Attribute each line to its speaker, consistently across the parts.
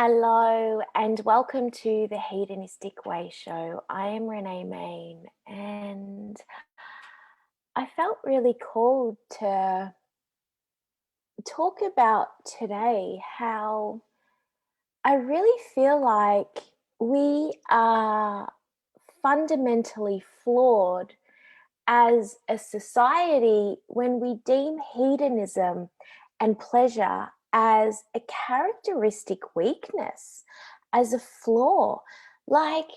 Speaker 1: Hello and welcome to the Hedonistic Way show. I am Renee Main and I felt really called to talk about today how I really feel like we are fundamentally flawed as a society when we deem hedonism and pleasure as a characteristic weakness, as a flaw. Like,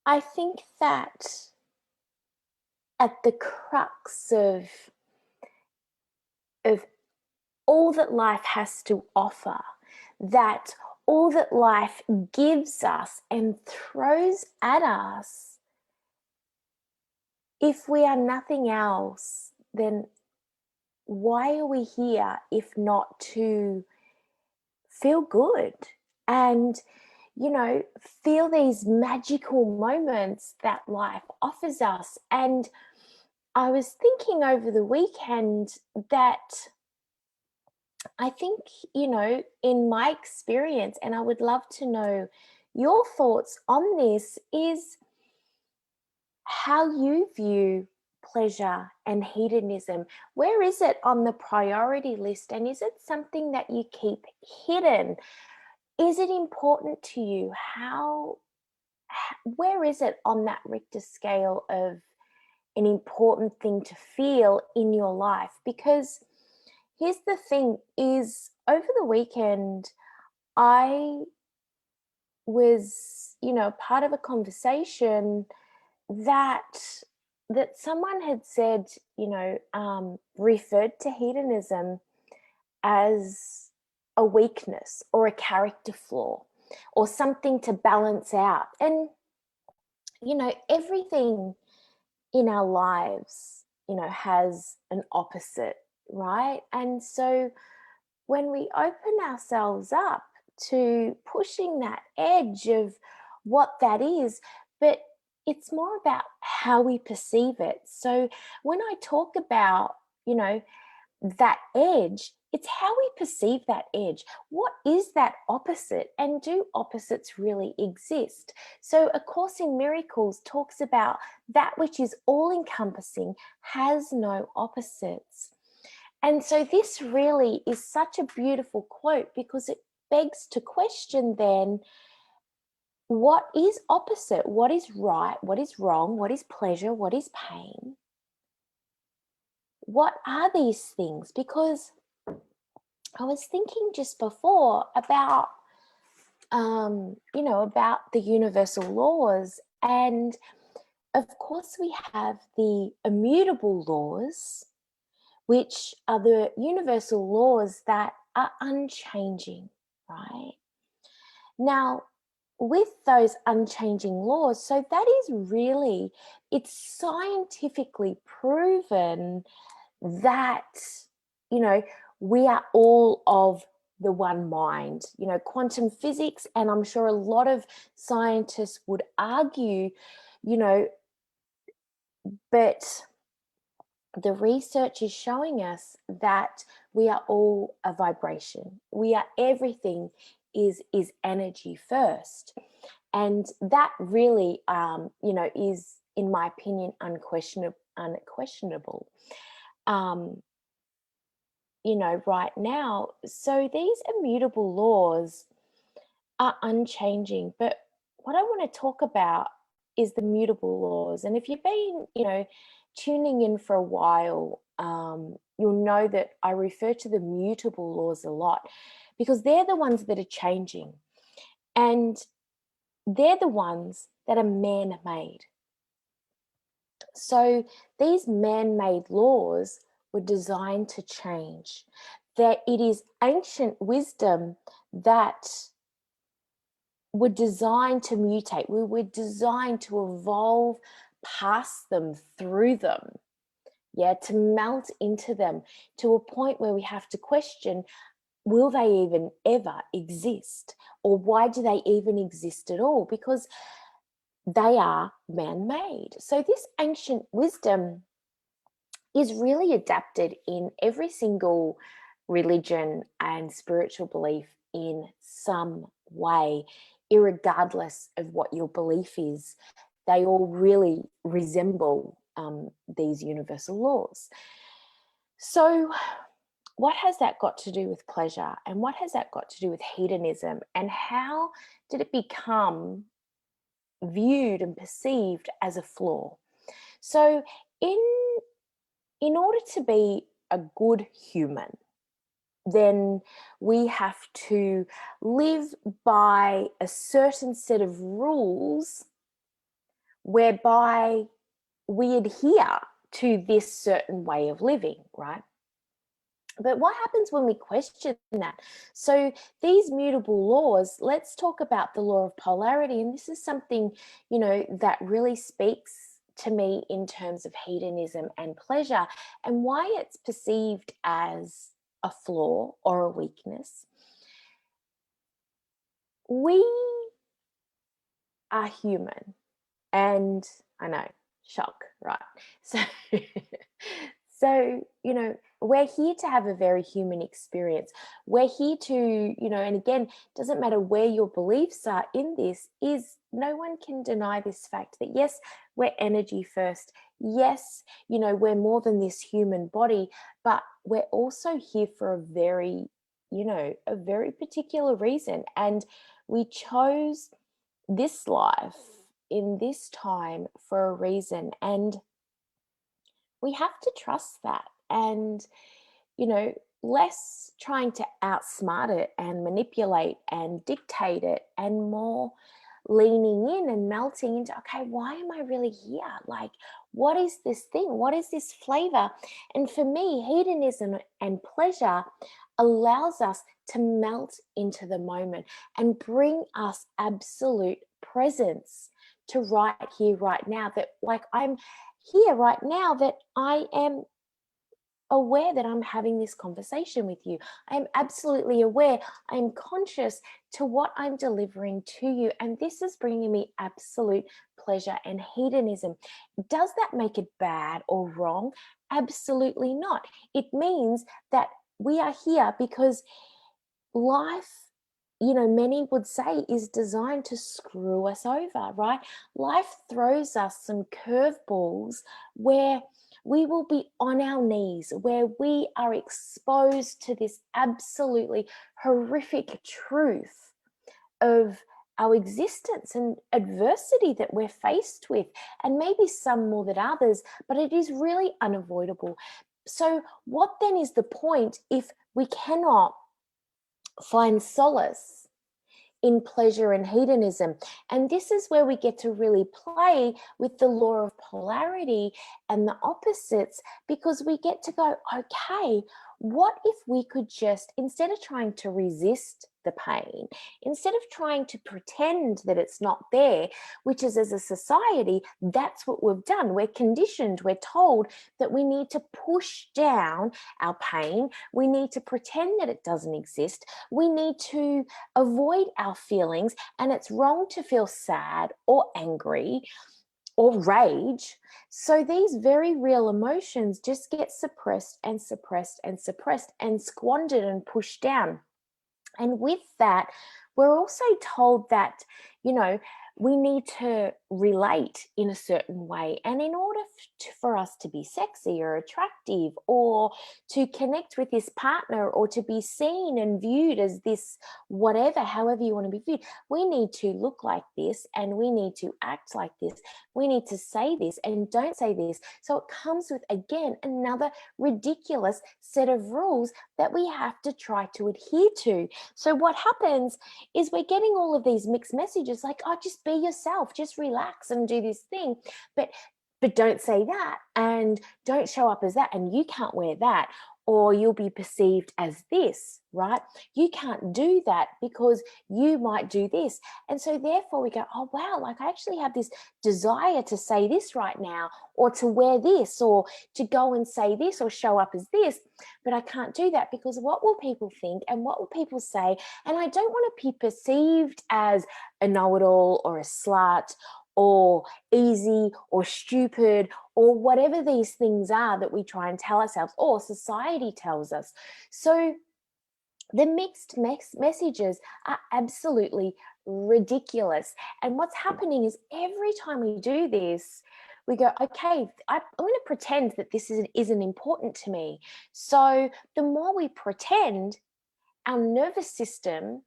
Speaker 1: I think that at the crux of all that life has to offer, that all that life gives us and throws at us, if we are nothing else, then why are we here if not to feel good and, feel these magical moments that life offers us? And I was thinking over the weekend that I think, in my experience, and I would love to know your thoughts on this, is how you view pleasure and hedonism. Where is it on the priority list? And is it something that you keep hidden? Is it important to you? Where is it on that Richter scale of an important thing to feel in your life? Because here's the thing is, over the weekend, I was, part of a conversation that someone had said, referred to hedonism as a weakness or a character flaw or something to balance out. And, everything in our lives, has an opposite, right? And so when we open ourselves up to pushing that edge of what that is, but it's more about how we perceive it. So when I talk about, that edge, it's how we perceive that edge. What is that opposite? And do opposites really exist? So A Course in Miracles talks about that which is all encompassing has no opposites. And so this really is such a beautiful quote because it begs to question then, what is opposite? What is right? What is wrong? What is pleasure? What is pain? What are these things? Because I was thinking just before about, about the universal laws. And of course, we have the immutable laws, which are the universal laws that are unchanging, right? Now, with those unchanging laws, so that is really, it's scientifically proven that, we are all of the one mind. Quantum physics, and I'm sure a lot of scientists would argue, but the research is showing us that we are all a vibration. Everything is energy first. And that really, is, in my opinion, unquestionable. Right now. So these immutable laws are unchanging. But what I want to talk about is the mutable laws. And if you've been, tuning in for a while, you'll know that I refer to the mutable laws a lot because they're the ones that are changing. And they're the ones that are man-made. So these man-made laws were designed to change. That it is ancient wisdom that were designed to mutate. We were designed to evolve past them, through them, to melt into them to a point where we have to question, will they even ever exist? Or why do they even exist at all? Because they are man-made. So this ancient wisdom is really adapted in every single religion and spiritual belief in some way, irregardless of what your belief is. They all really resemble these universal laws. So, what has that got to do with pleasure? And what has that got to do with hedonism? And how did it become viewed and perceived as a flaw? So, in order to be a good human, then we have to live by a certain set of rules whereby we adhere to this certain way of living, right? But what happens when we question that? So these mutable laws, let's talk about the law of polarity. And this is something, that really speaks to me in terms of hedonism and pleasure and why it's perceived as a flaw or a weakness. We are human. And I know, shock, right? So, we're here to have a very human experience. We're here to, and again, doesn't matter where your beliefs are in this, is no one can deny this fact that yes, we're energy first. Yes, we're more than this human body, but we're also here for a very particular reason. And we chose this life in this time for a reason, and we have to trust that, and less trying to outsmart it and manipulate and dictate it, and more leaning in and melting into, okay, why am I really here? Like, what is this thing? What is this flavor? And for me, hedonism and pleasure allows us to melt into the moment and bring us absolute presence to right here, right now. That, like, I'm here right now, that I am aware that I'm having this conversation with you. I am absolutely aware. I am conscious to what I'm delivering to you. And this is bringing me absolute pleasure and hedonism. Does that make it bad or wrong? Absolutely not. It means that we are here because life, many would say, is designed to screw us over, right? Life throws us some curveballs where we will be on our knees, where we are exposed to this absolutely horrific truth of our existence and adversity that we're faced with, and maybe some more than others, but it is really unavoidable. So what then is the point if we cannot find solace in pleasure and hedonism? And this is where we get to really play with the law of polarity and the opposites, because we get to go, okay, what if we could just, instead of trying to resist the pain, instead of trying to pretend that it's not there, which is, as a society, that's what we've done. We're conditioned, we're told that we need to push down our pain, we need to pretend that it doesn't exist, we need to avoid our feelings, and it's wrong to feel sad or angry or rage. So these very real emotions just get suppressed and suppressed and suppressed and squandered and pushed down. And with that, we're also told that, we need to relate in a certain way. And in order for us to be sexy or attractive, or to connect with this partner, or to be seen and viewed as this, whatever, however you want to be viewed, we need to look like this, and we need to act like this. We need to say this and don't say this. So it comes with, again, another ridiculous set of rules that we have to try to adhere to. So what happens is we're getting all of these mixed messages like, oh, just be yourself, just relax and do this thing. But don't say that, and don't show up as that, and you can't wear that, or you'll be perceived as this, right? You can't do that because you might do this. And so therefore we go, oh, wow, like I actually have this desire to say this right now, or to wear this, or to go and say this, or show up as this, but I can't do that because what will people think, and what will people say? And I don't want to be perceived as a know-it-all or a slut or easy or stupid or whatever these things are that we try and tell ourselves or society tells us. So the mixed messages are absolutely ridiculous. And what's happening is every time we do this, we go, okay, I'm going to pretend that this isn't important to me. So the more we pretend, our nervous system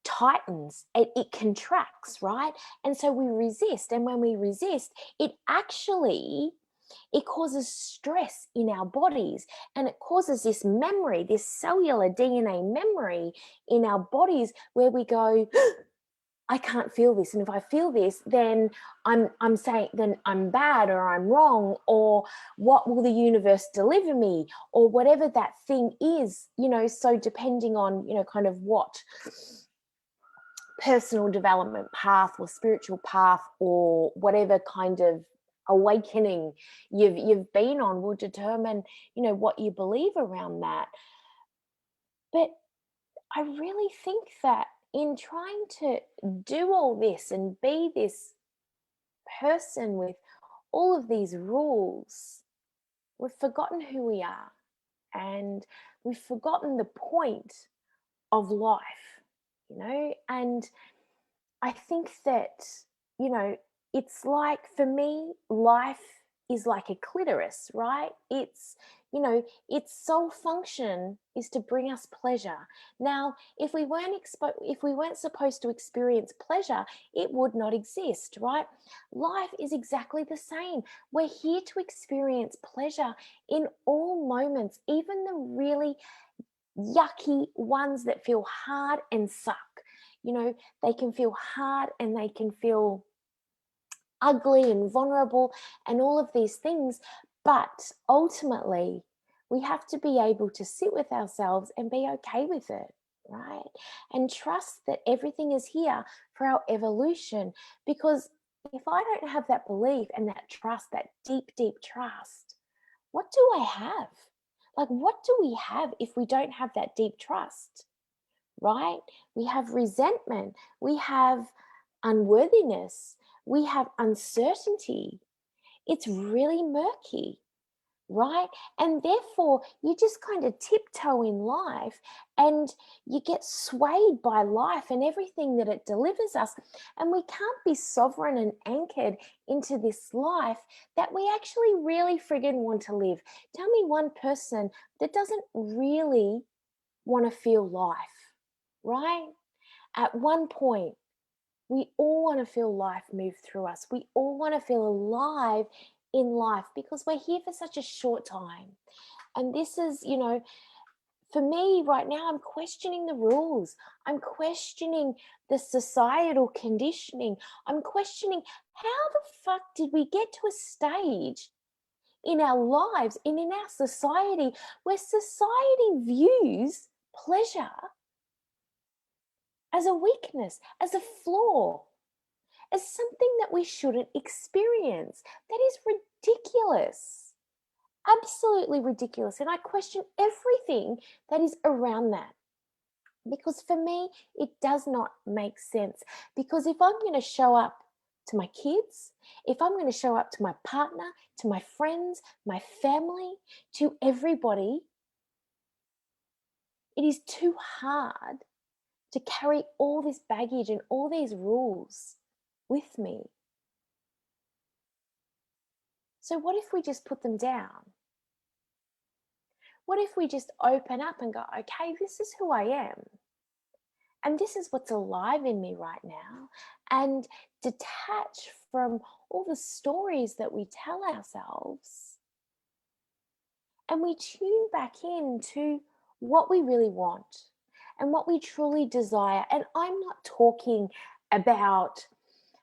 Speaker 1: tightens, it contracts, right? And so we resist. And when we resist, it causes stress in our bodies, and it causes this memory, this cellular DNA memory in our bodies where we go, I can't feel this. And if I feel this, then I'm saying, then I'm bad or I'm wrong, or what will the universe deliver me, or whatever that thing is, so depending on, kind of what personal development path or spiritual path or whatever kind of awakening you've been on will determine, what you believe around that. But I really think that in trying to do all this and be this person with all of these rules, we've forgotten who we are, and we've forgotten the point of life, and I think that, it's like, for me, life is like a clitoris, right? Its sole function is to bring us pleasure. Now, if we weren't supposed to experience pleasure, it would not exist, right? Life is exactly the same. We're here to experience pleasure in all moments, even the really yucky ones that feel hard and suck. They can feel hard and they can feel ugly and vulnerable and all of these things. But ultimately, we have to be able to sit with ourselves and be okay with it, right? And trust that everything is here for our evolution. Because if I don't have that belief and that trust, that deep, deep trust, what do I have? Like, what do we have if we don't have that deep trust? Right? We have resentment, we have unworthiness, we have uncertainty. It's really murky, right? And therefore, you just kind of tiptoe in life and you get swayed by life and everything that it delivers us. And we can't be sovereign and anchored into this life that we actually really friggin' want to live. Tell me one person that doesn't really want to feel life, right? At one point, we all want to feel life move through us. We all want to feel alive in life because we're here for such a short time. And this is, for me right now, I'm questioning the rules. I'm questioning the societal conditioning. I'm questioning, how the fuck did we get to a stage in our lives and in our society where society views pleasure as a weakness, as a flaw, as something that we shouldn't experience? That is ridiculous. Absolutely ridiculous. And I question everything that is around that. Because for me, it does not make sense. Because if I'm going to show up to my kids, if I'm going to show up to my partner, to my friends, my family, to everybody, it is too hard to carry all this baggage and all these rules with me. So, what if we just put them down? What if we just open up and go, okay, this is who I am, and this is what's alive in me right now, and detach from all the stories that we tell ourselves, and we tune back into what we really want and what we truly desire. And I'm not talking about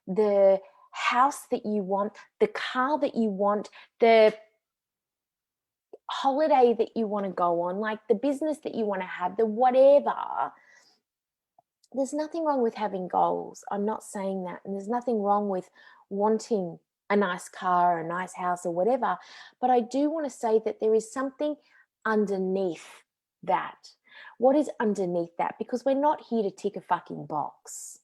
Speaker 1: the house that you want, the car that you want, the holiday that you want to go on, like the business that you want to have, the whatever. There's nothing wrong with having goals. I'm not saying that. And there's nothing wrong with wanting a nice car, a nice house, or whatever. But I do want to say that there is something underneath that. What is underneath that? Because we're not here to tick a fucking box.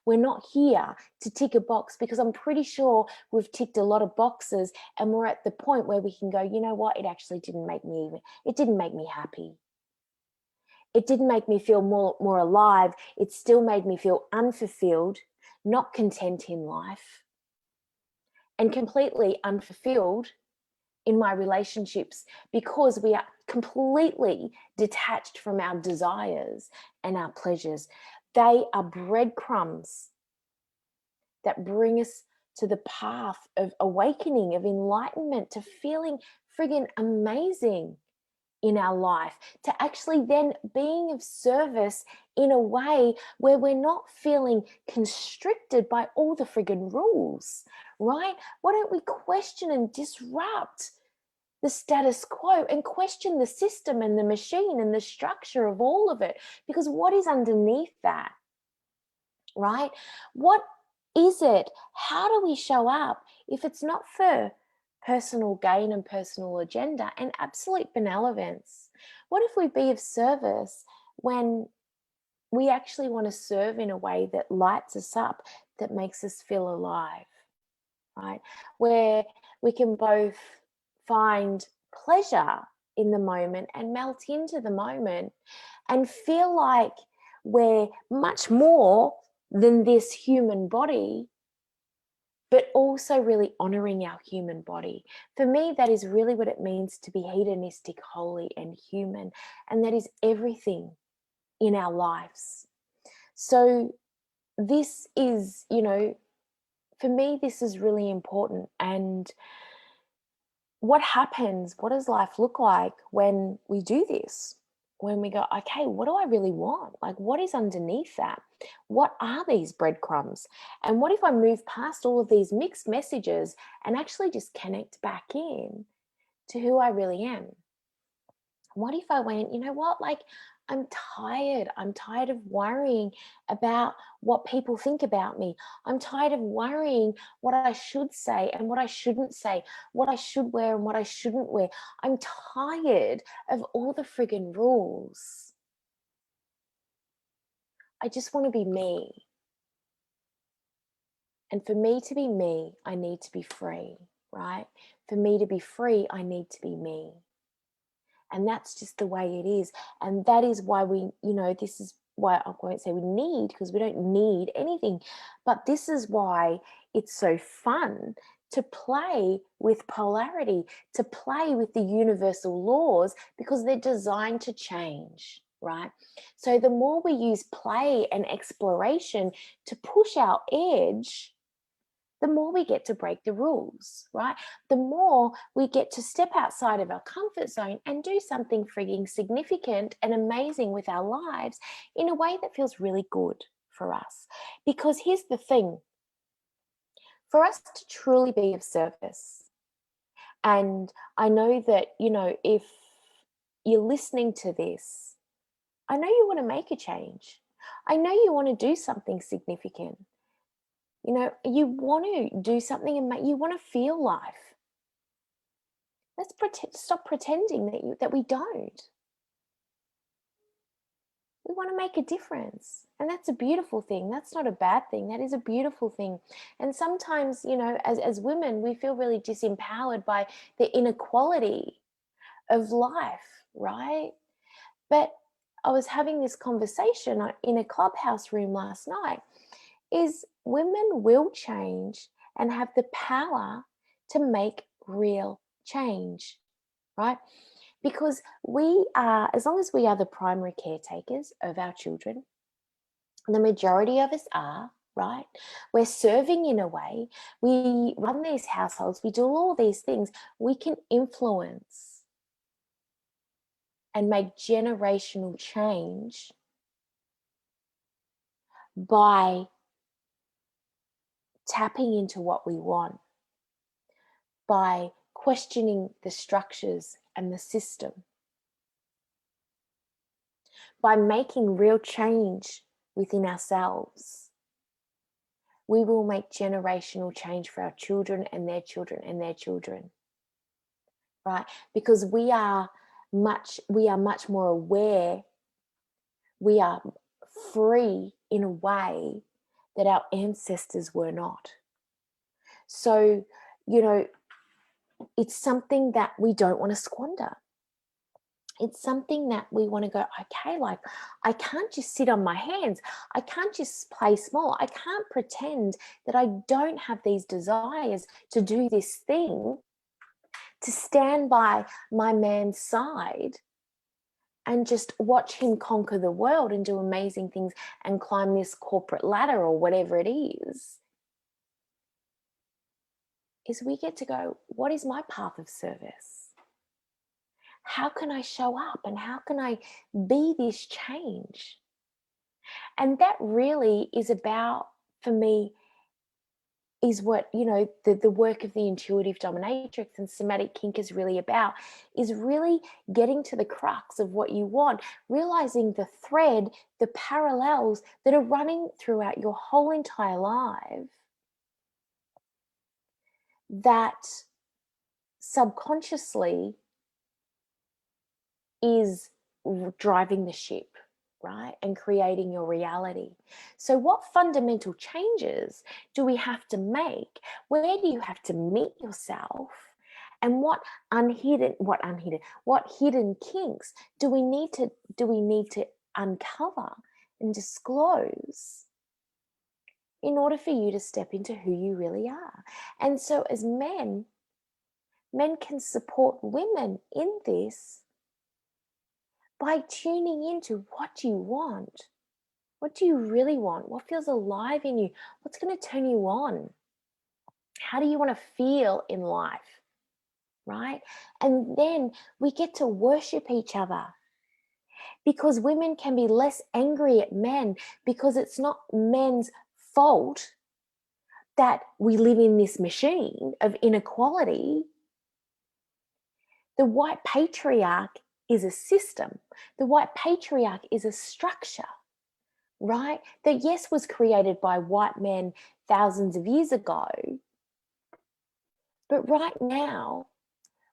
Speaker 1: We're not here to tick a box, because I'm pretty sure we've ticked a lot of boxes and we're at the point where we can go, you know what, it actually didn't make me happy. It didn't make me feel more alive. It still made me feel unfulfilled, not content in life, and completely unfulfilled in my relationships, because we are completely detached from our desires and our pleasures. They are breadcrumbs that bring us to the path of awakening, of enlightenment, to feeling friggin' amazing in our life, to actually then being of service in a way where we're not feeling constricted by all the friggin' rules, right? Why don't we question and disrupt the status quo and question the system and the machine and the structure of all of it? Because what is underneath that, right? What is it? How do we show up if it's not for personal gain and personal agenda and absolute benevolence? What if we be of service when we actually want to serve in a way that lights us up, that makes us feel alive, right? Where we can both find pleasure in the moment and melt into the moment and feel like we're much more than this human body, but also really honoring our human body. For me, that is really what it means to be hedonistic, holy, and human. And that is everything in our lives. So this is, for me, this is really important. And what happens, what does life look like when we do this? When we go, okay, what do I really want? Like, what is underneath that? What are these breadcrumbs? And what if I move past all of these mixed messages and actually just connect back in to who I really am? What if I went, you know what, like, I'm tired. I'm tired of worrying about what people think about me. I'm tired of worrying what I should say and what I shouldn't say, what I should wear and what I shouldn't wear. I'm tired of all the friggin' rules. I just want to be me. And for me to be me, I need to be free, right? For me to be free, I need to be me. And that's just the way it is. And that is why this is why I won't say we need, because we don't need anything, but this is why it's so fun to play with polarity, to play with the universal laws, because they're designed to change, right? So the more we use play and exploration to push our edge, the more we get to break the rules, right? The more we get to step outside of our comfort zone and do something frigging significant and amazing with our lives in a way that feels really good for us. Because here's the thing, for us to truly be of service, and I know that, if you're listening to this, I know you want to make a change. I know you want to do something significant. You want to do something and you want to feel life. Let's stop pretending that we don't. We want to make a difference. And that's a beautiful thing. That's not a bad thing. That is a beautiful thing. And sometimes, as women, we feel really disempowered by the inequality of life, right? But I was having this conversation in a clubhouse room last night, is women will change and have the power to make real change, right? Because we are, as long as we are the primary caretakers of our children, the majority of us are, right? We're serving in a way, we run these households, we do all these things, we can influence and make generational change by tapping into what we want, by questioning the structures and the system, by making real change within ourselves. We will make generational change for our children and their children and their children, right? Because we are much more aware. We are free in a way that our ancestors were not. So, you know, it's something that we don't want to squander. It's something that we want to go, okay, like, I can't just sit on my hands. I can't just play small. I can't pretend that I don't have these desires to do this thing, to stand by my man's side and just watch him conquer the world and do amazing things and climb this corporate ladder or whatever it is we get to go, what is my path of service? How can I show up and how can I be this change? And that really is about, for me, is what, you know, the work of the intuitive dominatrix and somatic kink is really about, is really getting to the crux of what you want, realizing the thread, the parallels that are running throughout your whole entire life that subconsciously is driving the ship, right? And creating your reality. So what fundamental changes do we have to make? Where do you have to meet yourself? And what hidden kinks do we need to uncover and disclose in order for you to step into who you really are? And so as men can support women in this by tuning into what you want. What do you really want? What feels alive in you? What's going to turn you on? How do you want to feel in life? Right? And then we get to worship each other, because women can be less angry at men because it's not men's fault that we live in this machine of inequality. The white patriarch is a system. The white patriarch is a structure, right? That, yes, was created by white men thousands of years ago. But right now,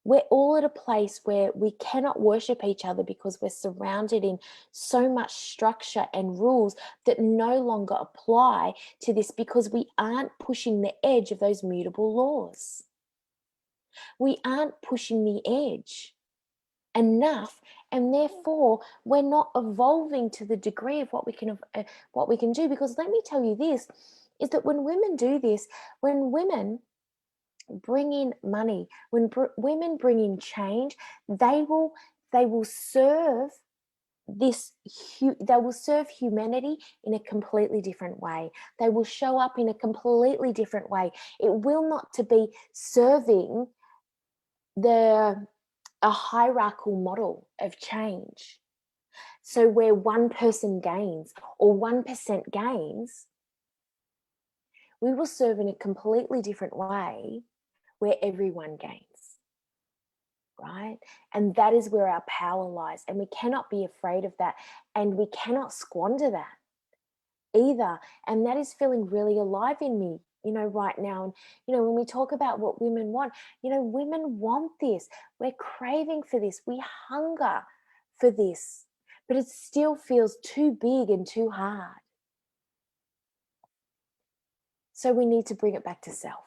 Speaker 1: we're all at a place where we cannot worship each other because we're surrounded in so much structure and rules that no longer apply to this, because we aren't pushing the edge of those mutable laws. We aren't pushing the edge enough, and therefore we're not evolving to the degree of what we can do. Because let me tell you this, is that when women do this, when women bring in money, when women bring in change, they will serve they will serve humanity in a completely different way. They will show up in a completely different way. It will not to be serving a hierarchical model of change. So where one person gains or 1% gains, we will serve in a completely different way where everyone gains, right? And that is where our power lies. And we cannot be afraid of that. And we cannot squander that either. And that is feeling really alive in me, you know, right now. And, you know, when we talk about what women want, you know, women want this. We're craving for this. We hunger for this, but it still feels too big and too hard. So we need to bring it back to self.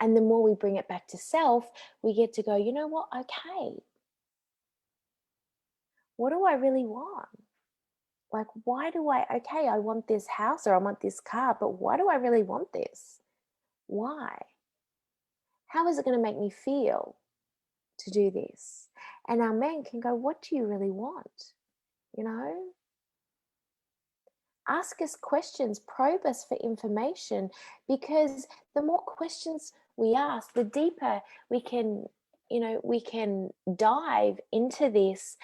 Speaker 1: And the more we bring it back to self, we get to go, you know what? Okay, what do I really want? Like, why do I want this house or I want this car, but why do I really want this? Why? How is it going to make me feel to do this? And our men can go, what do you really want? You know? Ask us questions, probe us for information, because the more questions we ask, the deeper we can, you know, we can dive into this,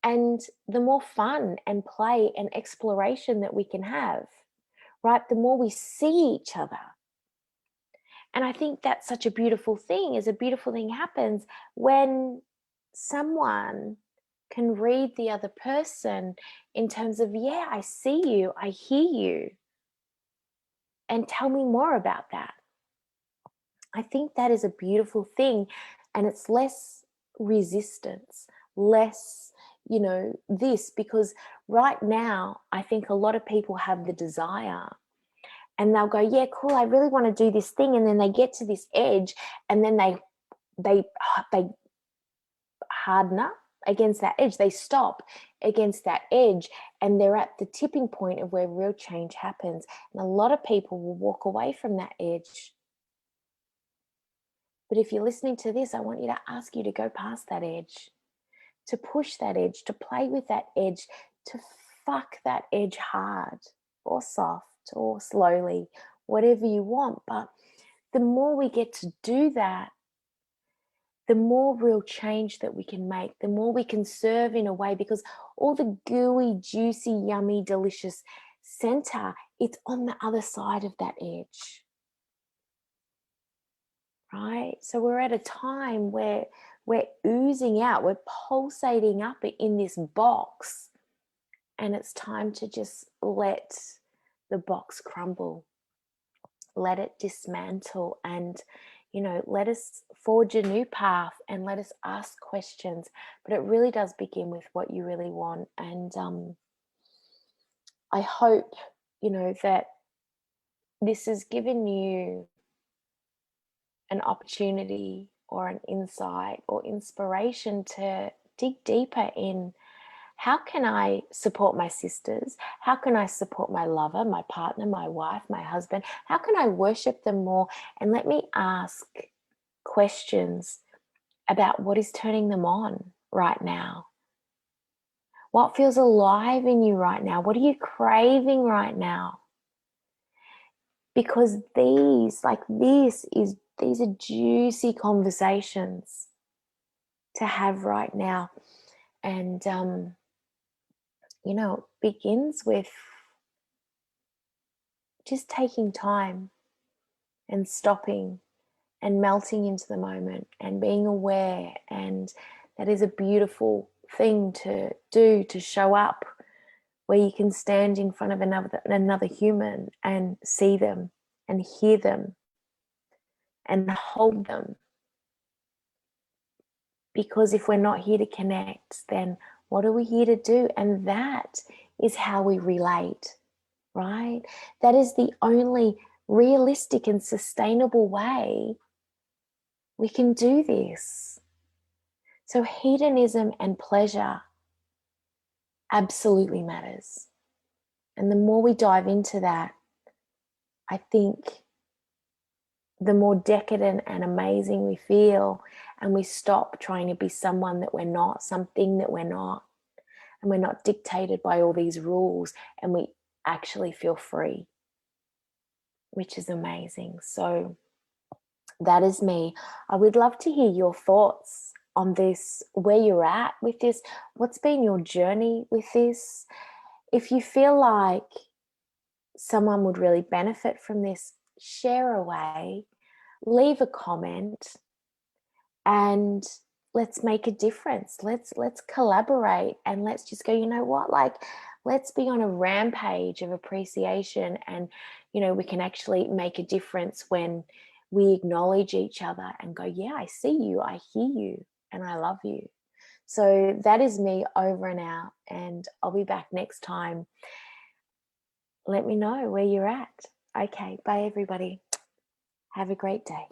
Speaker 1: and the more fun and play and exploration that we can have, right? The more we see each other. And I think that's such a beautiful thing, is a beautiful thing happens when someone can read the other person in terms of, yeah, I see you, I hear you, and tell me more about that. I think that is a beautiful thing, and it's less resistance, less, this, because right now I think a lot of people have the desire and they'll go, yeah, cool, I really want to do this thing, and then they get to this edge and then they harden up against that edge, they stop against that edge, and they're at the tipping point of where real change happens. And a lot of people will walk away from that edge. But if you're listening to this, I want you to ask you to go past that edge, to push that edge, to play with that edge, to fuck that edge hard or soft or slowly, whatever you want. But the more we get to do that, the more real change that we can make, the more we can serve in a way, because all the gooey, juicy, yummy, delicious center, it's on the other side of that edge. Right? So we're at a time where we're oozing out, we're pulsating up in this box, and it's time to just let the box crumble, let it dismantle, and let us forge a new path, and let us ask questions. But it really does begin with what you really want. And I hope that this has given you an opportunity or an insight or inspiration to dig deeper in, how can I support my sisters? How can I support my lover, my partner, my wife, my husband? How can I worship them more? And let me ask questions about what is turning them on right now. What feels alive in you right now? What are you craving right now? Because these are juicy conversations to have right now. And it begins with just taking time and stopping and melting into the moment and being aware. And that is a beautiful thing to do, to show up where you can stand in front of another human and see them and hear them and hold them. Because if we're not here to connect, then what are we here to do? And that is how we relate, right? That is the only realistic and sustainable way we can do this. So hedonism and pleasure absolutely matters. And the more we dive into that, I think the more decadent and amazing we feel, and we stop trying to be someone that we're not, something that we're not, and we're not dictated by all these rules, and we actually feel free, which is amazing. So that is me. I would love to hear your thoughts on this, where you're at with this, what's been your journey with this. If you feel like someone would really benefit from this, share away, leave a comment, and let's make a difference. Let's collaborate, and let's just go, you know what, like, let's be on a rampage of appreciation. And we can actually make a difference when we acknowledge each other and go, yeah, I see you, I hear you, and I love you. So that is me, over and out, and I'll be back next time. Let me know where you're at. Okay, bye everybody. Have a great day.